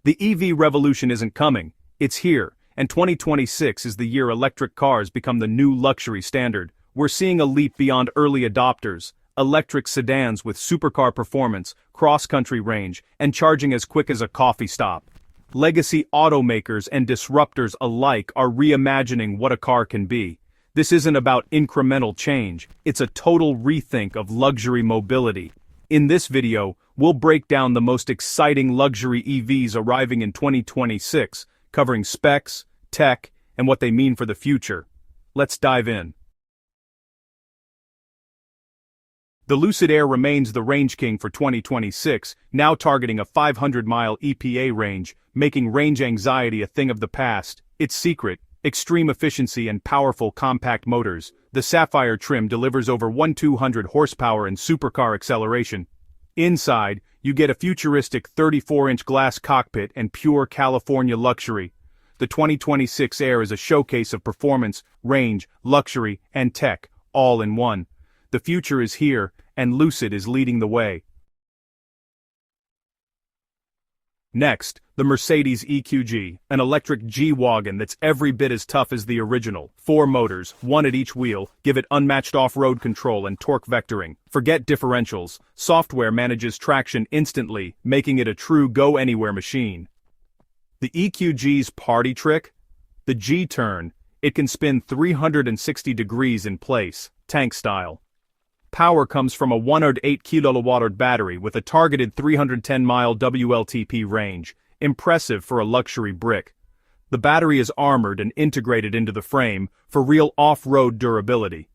The EV revolution isn't coming, it's here, and 2026 is the year electric cars become the new luxury standard. We're seeing a leap beyond early adopters, electric sedans with supercar performance, cross-country range, and charging as quick as a coffee stop. Legacy automakers and disruptors alike are reimagining what a car can be. This isn't about incremental change, it's a total rethink of luxury mobility. In this video, we'll break down the most exciting luxury EVs arriving in 2026, covering specs, tech, and what they mean for the future. Let's dive in. The Lucid Air remains the range king for 2026, now targeting a 500-mile EPA range, making range anxiety a thing of the past. Its secret: extreme efficiency and powerful compact motors. The Sapphire trim delivers over 1,200 horsepower and supercar acceleration. Inside, you get a futuristic 34-inch glass cockpit and pure California luxury. The 2026 Air is a showcase of performance, range, luxury, and tech, all in one. The future is here, and Lucid is leading the way. Next, the Mercedes EQG, an electric G-Wagon that's every bit as tough as the original. 4 motors, 1 at each wheel, give it unmatched off-road control and torque vectoring. Forget differentials, software manages traction instantly, making it a true go-anywhere machine. The EQG's party trick? The G-turn. It can spin 360 degrees in place, tank style. Power comes from a 108 kWh battery with a targeted 310-mile WLTP range, impressive for a luxury brick. The battery is armored and integrated into the frame for real off-road durability.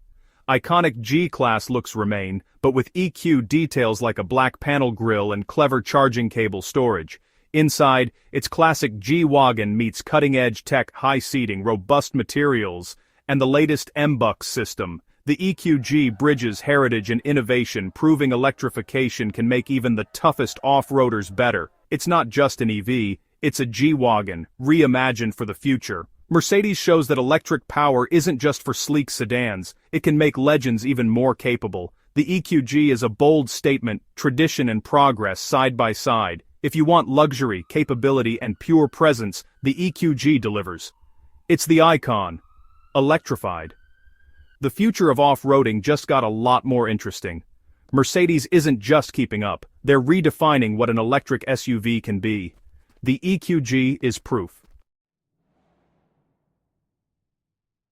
Iconic G-Class looks remain, but with EQ details like a black panel grille and clever charging cable storage. Inside, its classic G-Wagon meets cutting-edge tech, high seating, robust materials, and the latest M-Bucks system. The EQG bridges heritage and innovation, proving electrification can make even the toughest off-roaders better. It's not just an EV, it's a G-Wagon, reimagined for the future. Mercedes shows that electric power isn't just for sleek sedans, it can make legends even more capable. The EQG is a bold statement, tradition and progress side by side. If you want luxury, capability, and pure presence, the EQG delivers. It's the icon. Electrified. The future of off-roading just got a lot more interesting. Mercedes isn't just keeping up, they're redefining what an electric SUV can be. The EQG is proof.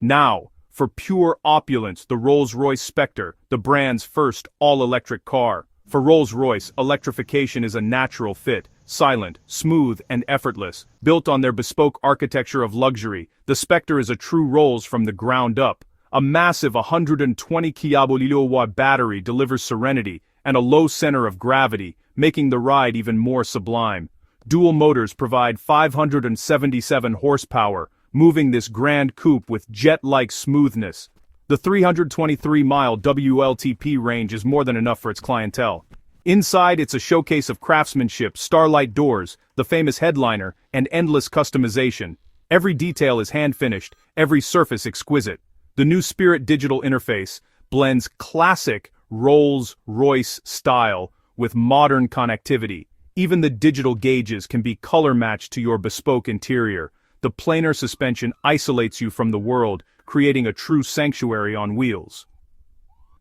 Now, for pure opulence, the Rolls-Royce Spectre, the brand's first all-electric car. For Rolls-Royce, electrification is a natural fit, silent, smooth, and effortless. Built on their bespoke architecture of luxury, the Spectre is a true Rolls from the ground up. A massive 120 kWh battery delivers serenity and a low center of gravity, making the ride even more sublime. Dual motors provide 577 horsepower, moving this grand coupe with jet-like smoothness. The 323-mile WLTP range is more than enough for its clientele. Inside, it's a showcase of craftsmanship, starlight doors, the famous headliner, and endless customization. Every detail is hand-finished, every surface exquisite. The new Spirit digital interface blends classic Rolls-Royce style with modern connectivity. Even the digital gauges can be color-matched to your bespoke interior. The planar suspension isolates you from the world, creating a true sanctuary on wheels.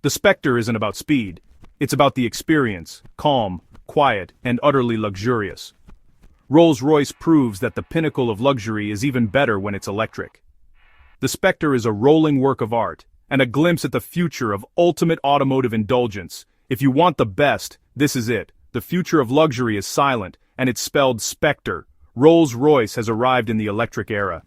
The Spectre isn't about speed. It's about the experience, calm, quiet, and utterly luxurious. Rolls-Royce proves that the pinnacle of luxury is even better when it's electric. The Spectre is a rolling work of art, and a glimpse at the future of ultimate automotive indulgence. If you want the best, this is it. The future of luxury is silent, and it's spelled Spectre. Rolls-Royce has arrived in the electric era.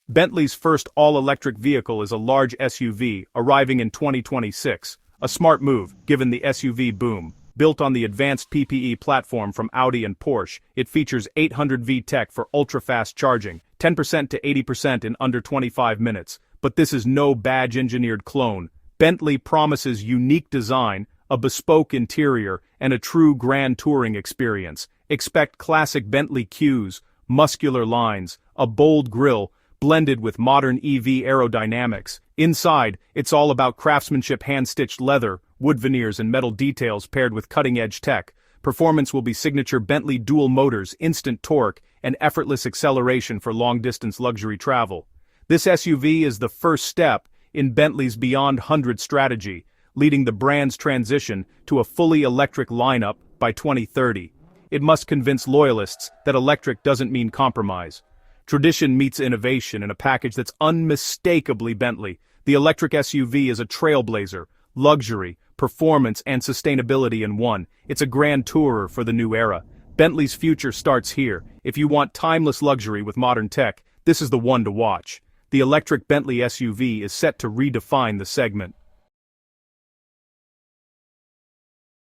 Bentley's first all-electric vehicle is a large SUV, arriving in 2026. A smart move, given the SUV boom. Built on the advanced PPE platform from Audi and Porsche, it features 800V tech for ultra-fast charging, 10% to 80% in under 25 minutes. But this is no badge-engineered clone. Bentley promises unique design, a bespoke interior, and a true grand touring experience. Expect classic Bentley cues, muscular lines, a bold grille, blended with modern EV aerodynamics. Inside, it's all about craftsmanship, hand-stitched leather, wood veneers and metal details paired with cutting-edge tech. Performance will be signature Bentley dual motors, instant torque, and effortless acceleration for long-distance luxury travel. This SUV is the first step in Bentley's Beyond 100 strategy, leading the brand's transition to a fully electric lineup by 2030. It must convince loyalists that electric doesn't mean compromise. Tradition meets innovation in a package that's unmistakably Bentley. The electric SUV is a trailblazer, luxury, performance, and sustainability in one. It's a grand tourer for the new era. Bentley's future starts here. If you want timeless luxury with modern tech, this is the one to watch. The electric Bentley SUV is set to redefine the segment.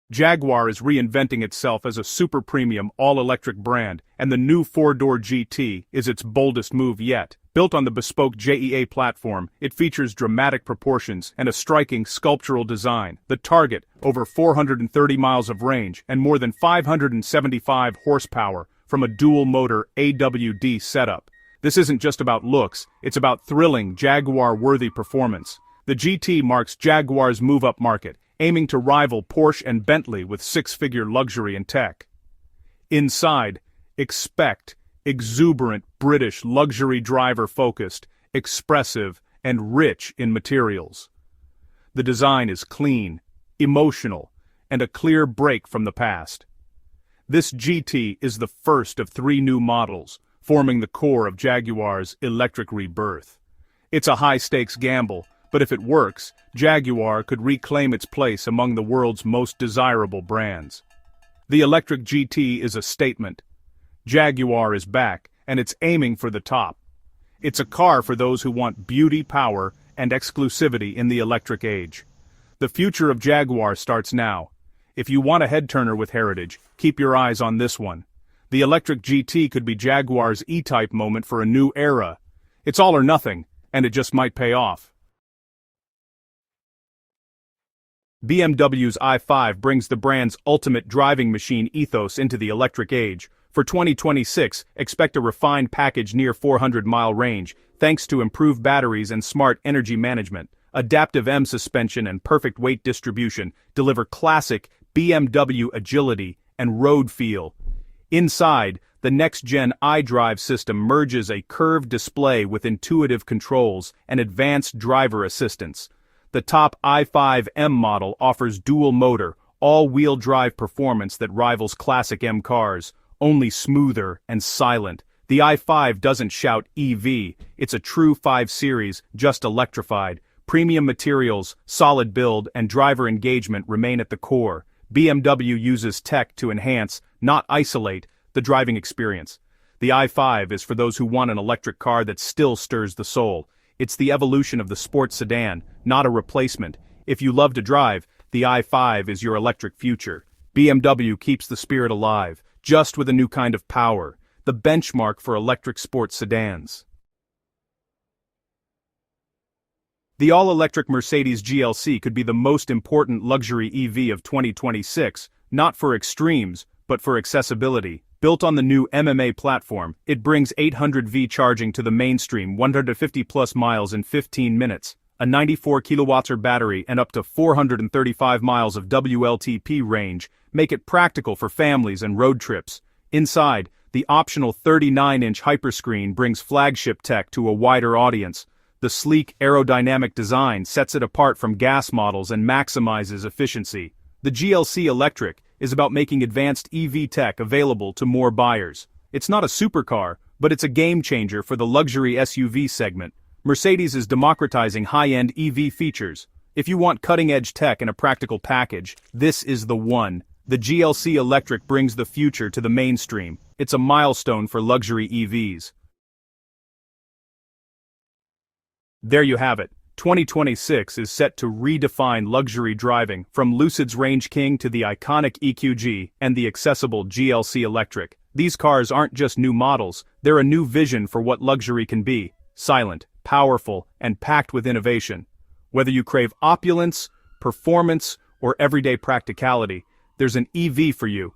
Jaguar is reinventing itself as a super-premium, all-electric brand, and the new four-door GT is its boldest move yet. Built on the bespoke JEA platform, it features dramatic proportions and a striking sculptural design. The Target, over 430 miles of range and more than 575 horsepower from a dual-motor AWD setup. This isn't just about looks, it's about thrilling, Jaguar-worthy performance. The GT marks Jaguar's move-up market, aiming to rival Porsche and Bentley with six-figure luxury and tech. Inside, expect exuberant British luxury driver-focused, expressive, and rich in materials. The design is clean, emotional, and a clear break from the past. This GT is the first of 3 new models, forming the core of Jaguar's electric rebirth. It's a high-stakes gamble, but if it works, Jaguar could reclaim its place among the world's most desirable brands. The electric GT is a statement. Jaguar is back, and it's aiming for the top. It's a car for those who want beauty, power, and exclusivity in the electric age. The future of Jaguar starts now. If you want a head-turner with heritage, keep your eyes on this one. The electric GT could be Jaguar's E-Type moment for a new era. It's all or nothing, and it just might pay off. BMW's i5 brings the brand's ultimate driving machine ethos into the electric age. For 2026, expect a refined package near 400-mile range, thanks to improved batteries and smart energy management. Adaptive M suspension and perfect weight distribution deliver classic BMW agility and road feel. Inside, the next-gen iDrive system merges a curved display with intuitive controls and advanced driver assistance. The top i5M model offers dual-motor, all-wheel drive performance that rivals classic M cars, only smoother and silent. The i5 doesn't shout EV, it's a true 5 Series, just electrified. Premium materials, solid build, and driver engagement remain at the core. BMW uses tech to enhance, not isolate, the driving experience. The i5 is for those who want an electric car that still stirs the soul. It's the evolution of the sports sedan, not a replacement. If you love to drive, the i5 is your electric future. BMW keeps the spirit alive, just with a new kind of power, the benchmark for electric sports sedans. The all-electric Mercedes GLC could be the most important luxury EV of 2026, not for extremes, but for accessibility. Built on the new MMA platform, it brings 800V charging to the mainstream, 150-plus miles in 15 minutes, a 94-kilowatt battery and up to 435 miles of WLTP range make it practical for families and road trips. Inside, the optional 39-inch hyperscreen brings flagship tech to a wider audience. The sleek aerodynamic design sets it apart from gas models and maximizes efficiency. The GLC Electric is about making advanced EV tech available to more buyers. It's not a supercar, but it's a game-changer for the luxury SUV segment. Mercedes is democratizing high-end EV features. If you want cutting-edge tech in a practical package, this is the one. The GLC Electric brings the future to the mainstream. It's a milestone for luxury EVs. There you have it. 2026 is set to redefine luxury driving, from Lucid's Range King to the iconic EQG and the accessible GLC Electric. These cars aren't just new models, they're a new vision for what luxury can be. Silent, powerful, and packed with innovation. Whether you crave opulence, performance, or everyday practicality, there's an EV for you.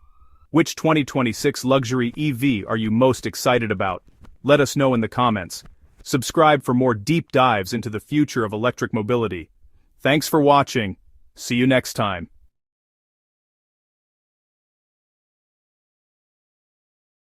Which 2026 luxury EV are you most excited about? Let us know in the comments. Subscribe for more deep dives into the future of electric mobility. Thanks for watching. See you next time.